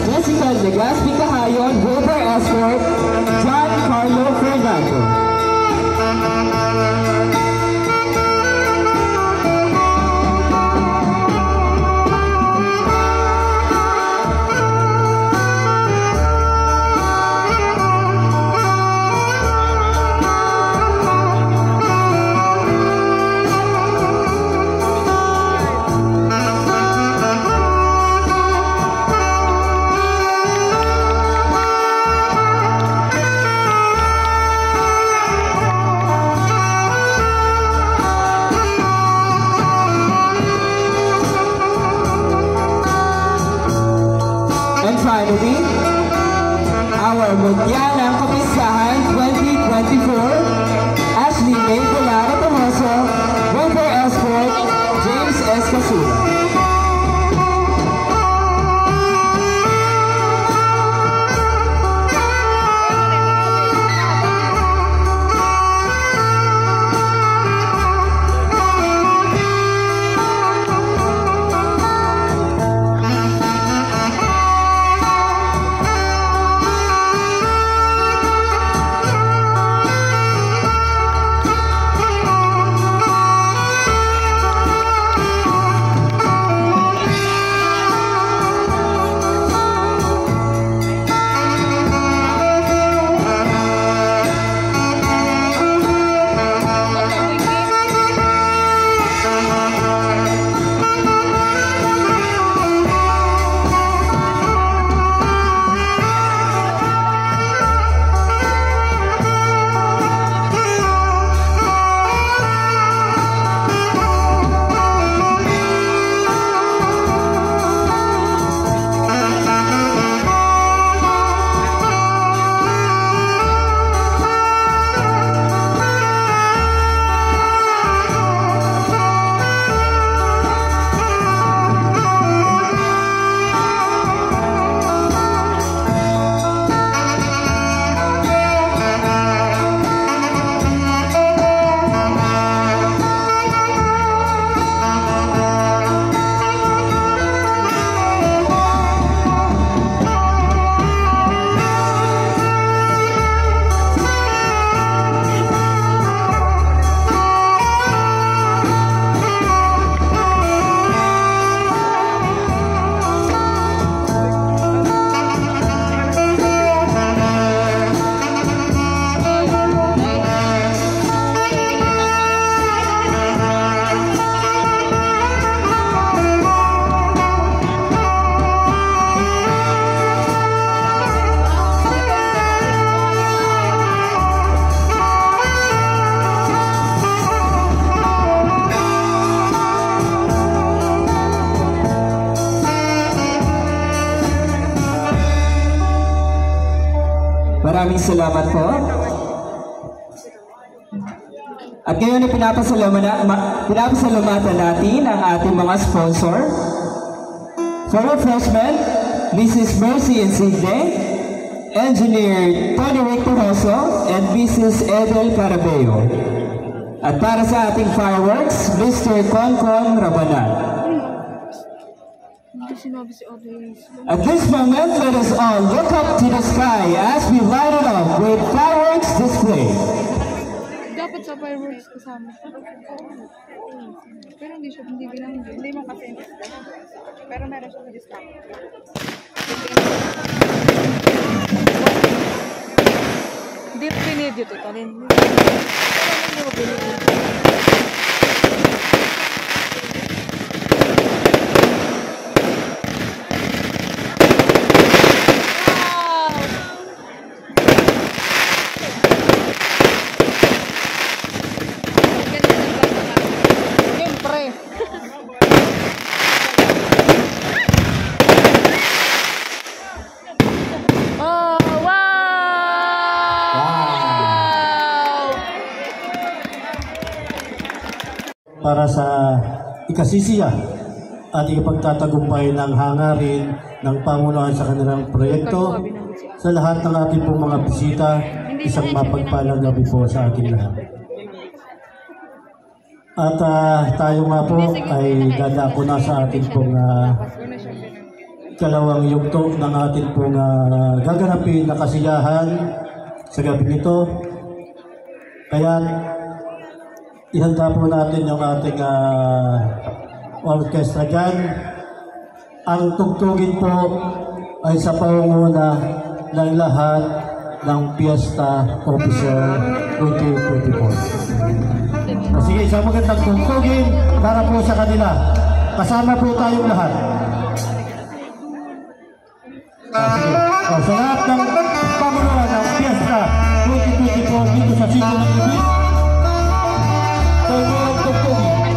Jessica Legaspi Cahayon, Wilbur Escort, John Carlo Fernando. Finally, our Mundialang Kapisahan 2024, Ashley May Bolaro Tomoso, Wilbur Escort, James S. Casula. Maraming salamat po. At ngayon ay pinapasalamatan natin ang ating mga sponsor. For refreshment, Mrs. Mercy Insigne, Engineer Tony Rick Toroso, and Mrs. Edel Carabeo. At para sa ating fireworks, Mr. Concon Rabanan. At this moment, let us all look up to the sky as we light it up with fireworks display. Dapat sa fireworks kasama. Pero hindi bilang, hindi mo kasi. Pero meron siya sa discount. Hindi mo pinidyo to, talin. Hindi mo pinidyo. para sa ikasisiya at ipagtatagumpay ng hangarin ng pamunuan sa kanilang proyekto. Sa lahat ng ating pong mga bisita, isang mapagpalang gabi po sa ating lahat. At tayo nga po ay dadako na sa ating pong kalawang yugto ng ating pong gaganapin na kasiyahan sa gabi nito. Kaya ihanda po natin yung ating orchestra dyan. Ang tugtugin po ay sa pangunguna ng lahat ng Fiesta Officer 2024. Sige, isang magandang tugtugin para po sa kanila. Kasama po tayong lahat. Sige. Sa lahat ng pamunuan ng Fiesta 2024 dito sa Sito ng Gabi, tayo po ang tugtugin.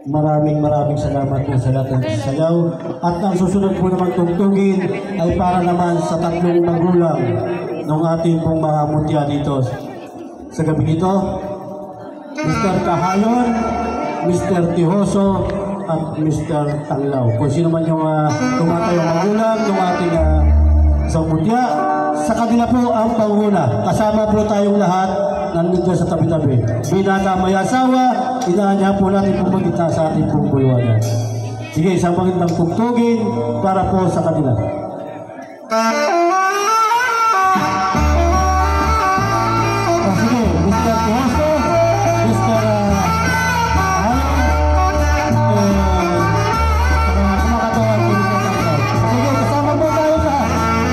Maraming salamat po sa lahat ng sayaw. At ang susunod po naman tugtugin ay para naman sa tatlong magulang ng ating pong mga mutya dito sa gabi nito. Mr. Kahayon, Mr. Tihoso, at Mr. Tanglaw. Kung sino man yung tumatayong magulang ng ating isang mutya, sa kanila po ang panguna. Kasama po tayong lahat nandito sa tabi-tabi. Binata may asawa, inaanya po natin pumagita sa ating pong bulwagan. Sige, isang magandang tugtugin para po sa kanila. Sige, Mr. Tuhaso, Mr. Sige, kasama po tayo sa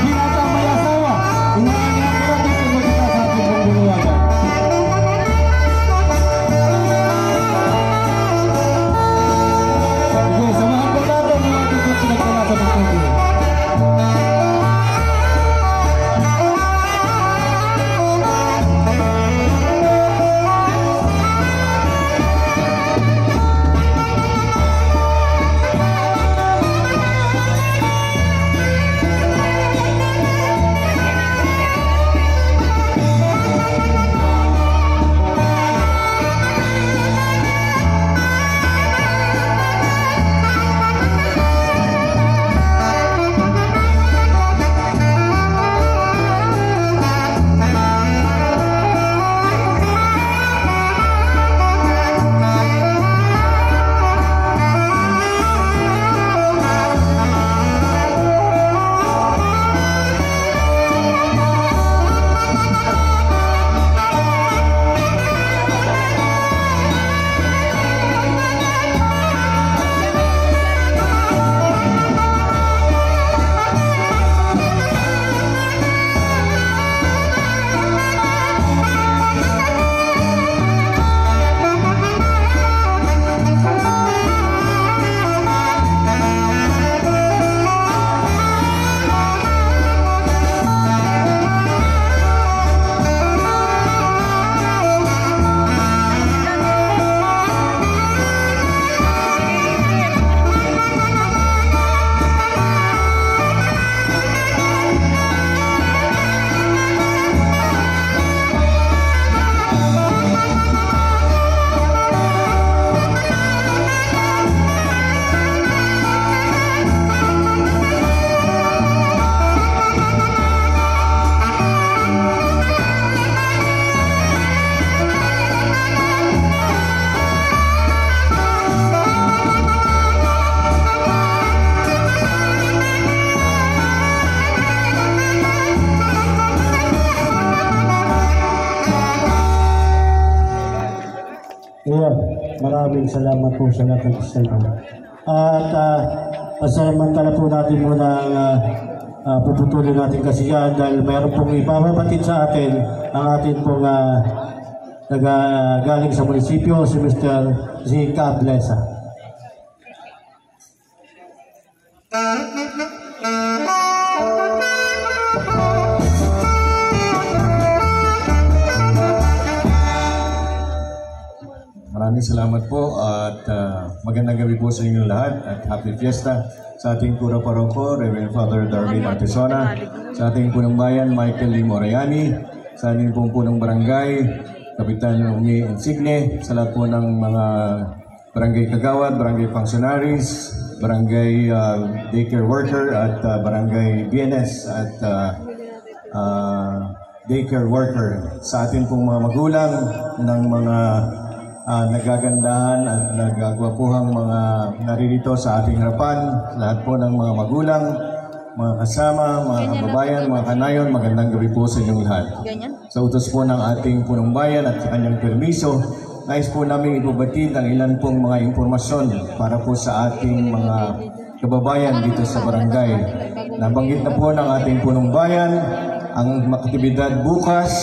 Binatang May Asawa. Inaanya po natin pumagita sa ating pong bulwagan. Sige, samahan po natin yung ating pinagkalatan ng tubig. Maraming salamat po sa lahat ng kasama. At pasamantala po natin muna puputulin natin kasi yan dahil mayroon pong ipapabatid sa atin ang atin pong galing sa munisipyo, si Mr. Zika Blesa. Maraming salamat po at magandang gabi po sa inyong lahat at happy fiesta sa ating Cura Paroko, Reverend Father Darwin Artesona, sa ating punong bayan Michael Lee Morayani, sa ating punong barangay Kapitan Umi Insigne, sa lahat po ng mga barangay kagawad, barangay functionaries, barangay daycare worker at barangay BNS at daycare worker, sa ating pong mga magulang ng mga nagagandahan at nagagwapuhang mga naririto sa ating harapan, lahat po ng mga magulang, mga kasama, mga kababayan, mga kanayon, magandang gabi po sa inyong lahat. Sa utos po ng ating punong bayan at sa kanyang permiso, nais po namin ipabatid ang ilan pong mga impormasyon para po sa ating mga kababayan dito sa barangay. Nabanggit na po ng ating punong bayan ang aktibidad bukas,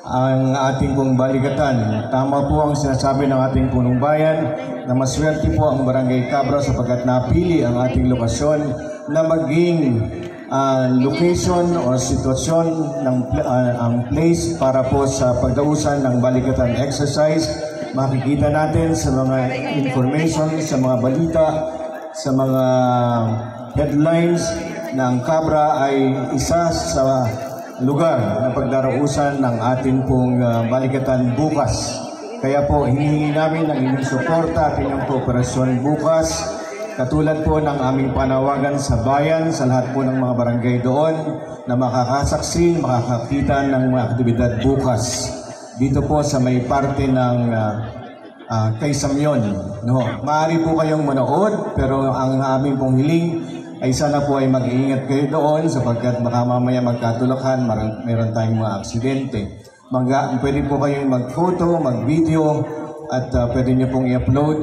ang ating pong balikatan. Tama po ang sinasabi ng ating punong bayan na maswerte po ang Barangay Cabra sapagkat napili ang ating lokasyon na maging location o sitwasyon ng ang place para po sa pagdausan ng balikatan exercise. Makikita natin sa mga information, sa mga balita, sa mga headlines na ang Cabra ay isa sa lugar na pagdarausan ng ating pong balikatan bukas. Kaya po, hinihingi namin ang inyong suporta at inyong kooperasyon bukas. Katulad po ng aming panawagan sa bayan, sa lahat po ng mga barangay doon na makakasaksi, makakakita ng mga aktibidad bukas. Dito po sa may parte ng kay Samyon. No? Maaari po kayong manood, pero ang aming pong hiling ay sana po ay mag-iingat kayo doon sapagkat baka mamaya magkatulakan, meron tayong mga aksidente. Pwede po kayong mag-photo, mag-video, at pwede nyo pong i-upload.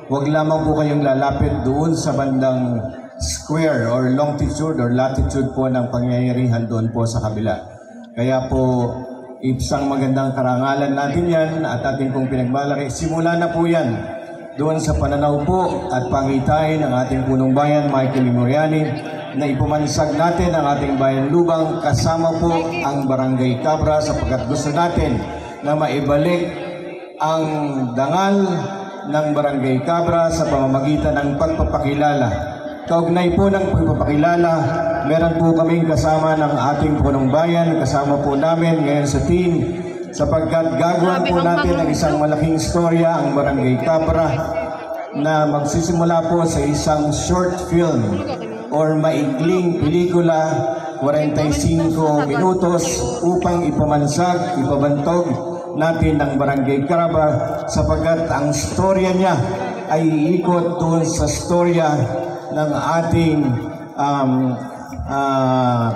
Huwag lamang po kayong lalapit doon sa bandang square or longitude or latitude po ng pangyayarihan doon po sa kabila. Kaya po, isang magandang karangalan natin yan at ating pong pinagmalaki. Simula na po yan doon sa pananaw po at pangitain ng ating punong bayan, Michael Limoriani, na ipumansag natin ang ating bayan lubang kasama po ang Barangay Cabra sapagkat gusto natin na maibalik ang dangal ng Barangay Cabra sa pamamagitan ng pagpapakilala. Kaugnay po ng pagpapakilala, meron po kaming kasama ng ating punong bayan, kasama po namin ngayon sa team, sapagkat gagawin po natin ang isang malaking istorya ang Barangay Cabra na magsisimula po sa isang short film or maikling pelikula 45 minutos upang ipamansag, ipabantog natin ang Barangay Cabra sapagkat ang storya niya ay iikot doon sa storya ng ating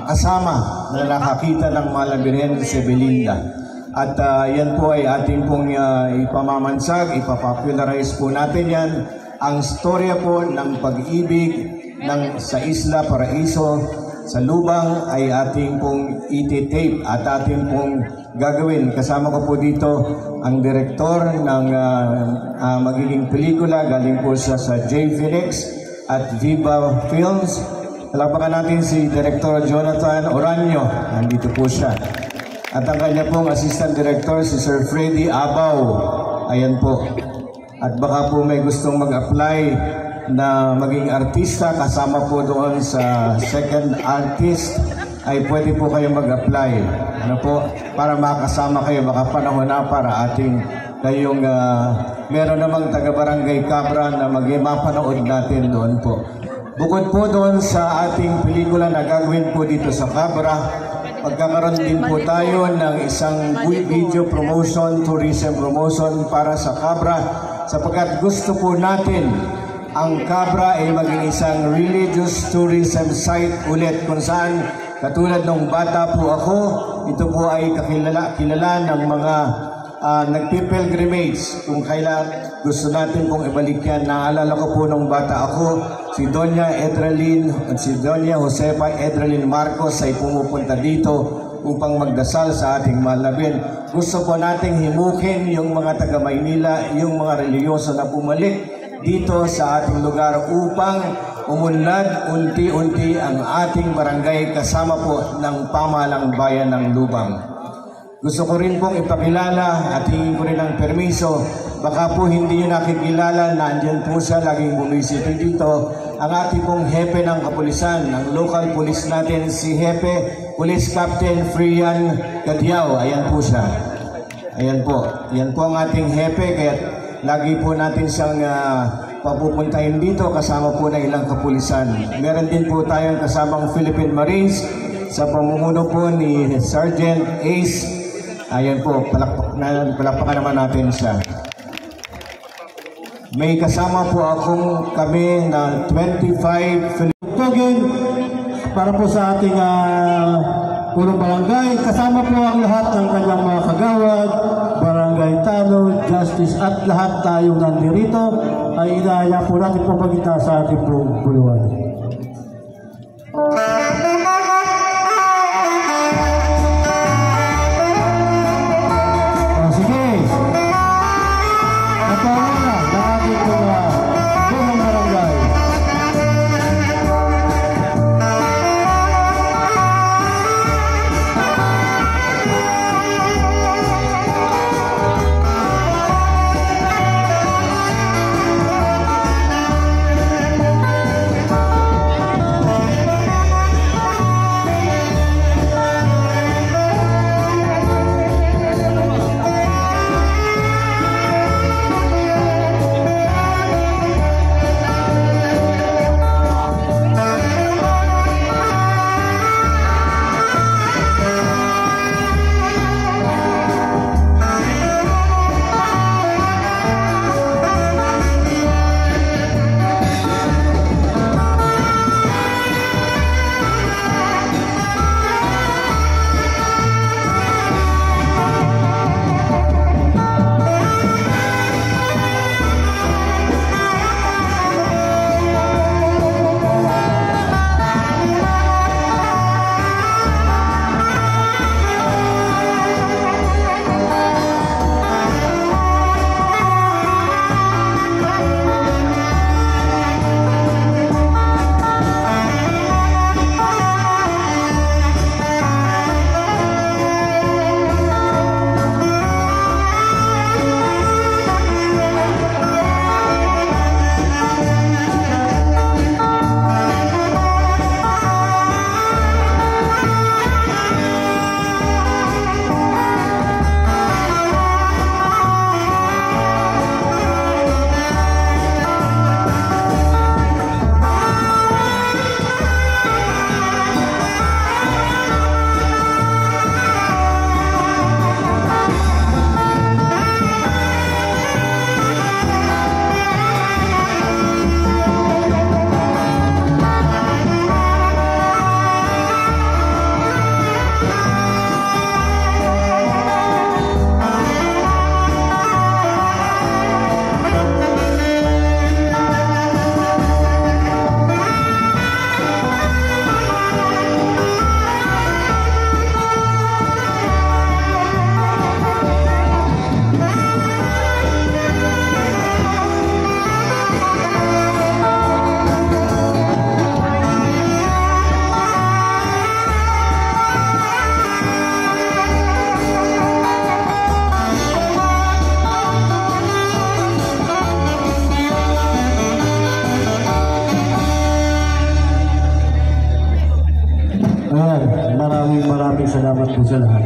kasama na nakakita ng Malabirhen si Belinda. At yan po ay ating pong ipamamansag, ipapopularize po natin yan. Ang storya po ng pag-ibig sa Isla Paraiso, sa Lubang ay ating pong iti-tape at ating pong gagawin. Kasama ko po dito ang direktor ng magiging pelikula. Galing po siya sa J. Phoenix at Viva Films. Palapakan natin si Director Jonathan Oranyo. Nandito po siya. At ang kanya pong Assistant Director, si Sir Freddy Abaw. Ayan po. At baka po may gustong mag-apply na maging artista, kasama po doon sa second artist, ay pwede po kayo mag-apply. Ano po? Para makasama kayo, baka panahon na para ating kayong meron namang taga-Barangay Cabra na mapanood natin doon po. Bukod po doon sa ating pelikula na gagawin po dito sa Cabra, magkakaroon din po tayo ng isang video promotion, tourism promotion para sa Cabra sapagkat gusto po natin ang Cabra ay maging isang religious tourism site ulit kung saan katulad ng bata po ako, ito po ay kilala ng mga nagpipilgrimage. Kung kailan gusto natin pong ibalik yan, naalala ko po nung bata ako, si Doña Edralyn at si Doña Josefa Edralyn Marcos ay pumupunta dito upang magdasal sa ating Malabin. Gusto po nating himukin yung mga taga Maynila, yung mga reliyoso na bumalik dito sa ating lugar upang umunlad unti-unti ang ating barangay kasama po ng pamahalang bayan ng Lubang. Gusto ko rin pong ipakilala at hingin ko rin ang permiso. Baka po hindi nyo nakikilala, nandiyan po siya, laging bumisita dito. Ang ating pong hepe ng kapulisan, ng local police natin, si Hepe Police Captain Frian Gadiao. Ayan po siya. Ayan po. Yan po ang ating hepe, kaya lagi po natin siyang papupuntahin dito kasama po ng ilang kapulisan. Meron din po tayong kasamang Philippine Marines sa pamumuno po ni Sergeant Ace. Ayan po, palakpakan naman natin siya. May kasama po kami na 25 Tugin para po sa ating punong barangay. Kasama po ang lahat ng kanyang mga kagawad, barangay tanod, justice at lahat tayong nandirito ay inahaya po natin pumagita sa ating puluhan. maraming salamat po sa lahat.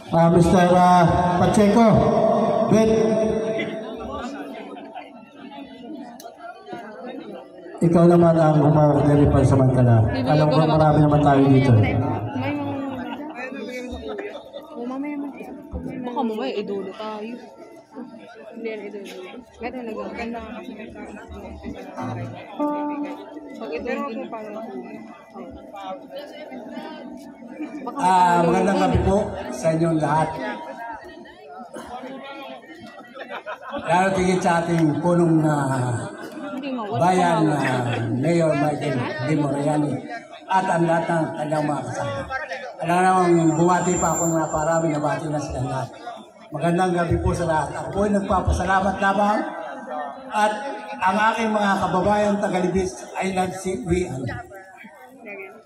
Mr. Pacheco, Ben, ikaw naman ang umaragdali pansamantala. Alam ko marami naman tayo dito. May mga... O, mamaya man. Baka mamaya, idulo tayo. Hindi yan idulo. Ngayon na nagaganda nga kasi may pag idulo din parang magandang gabi po sa inyong lahat. Lalo tingin sa ating punong bayan Mayor Michael D. Moriani at ang lahat ng kanyang mga kasama. Alam naman, bumati pa ako na parami, nabati na sila lahat. Magandang gabi po sa lahat. Ako po ay nagpapasalamat lamang at ang aking mga kababayan Tagalibis ay nagsiwian.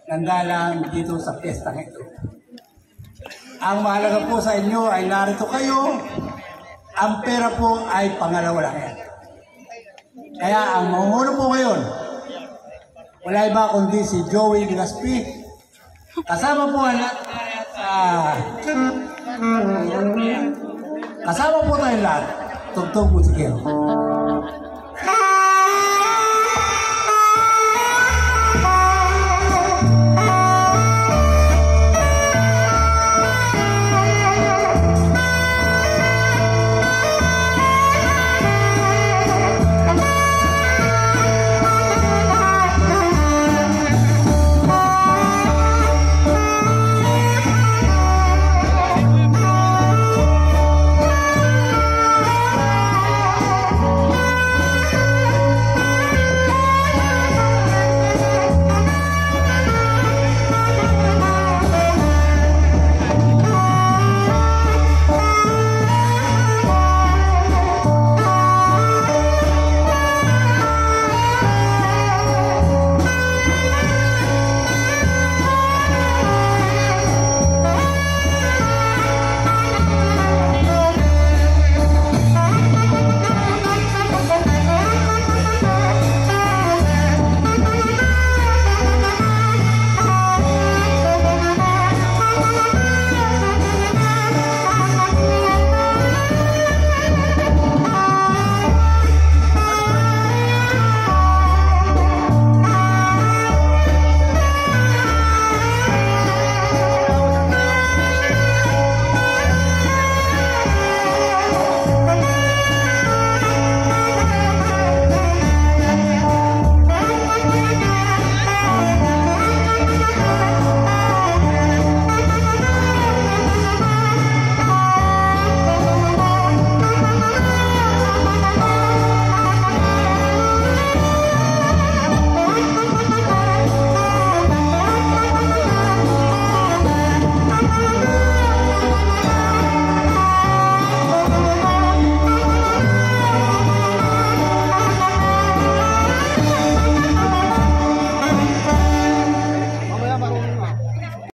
Nandalang dito sa piyesta ito. Ang mahalaga po sa inyo ay narito kayo. Ang pera po ay pangalawa lang yan. Kaya ang mamuno po ngayon, wala iba kundi si Joey Gaspi. Kasama po kasama po tayo lahat. Tugtog musikero.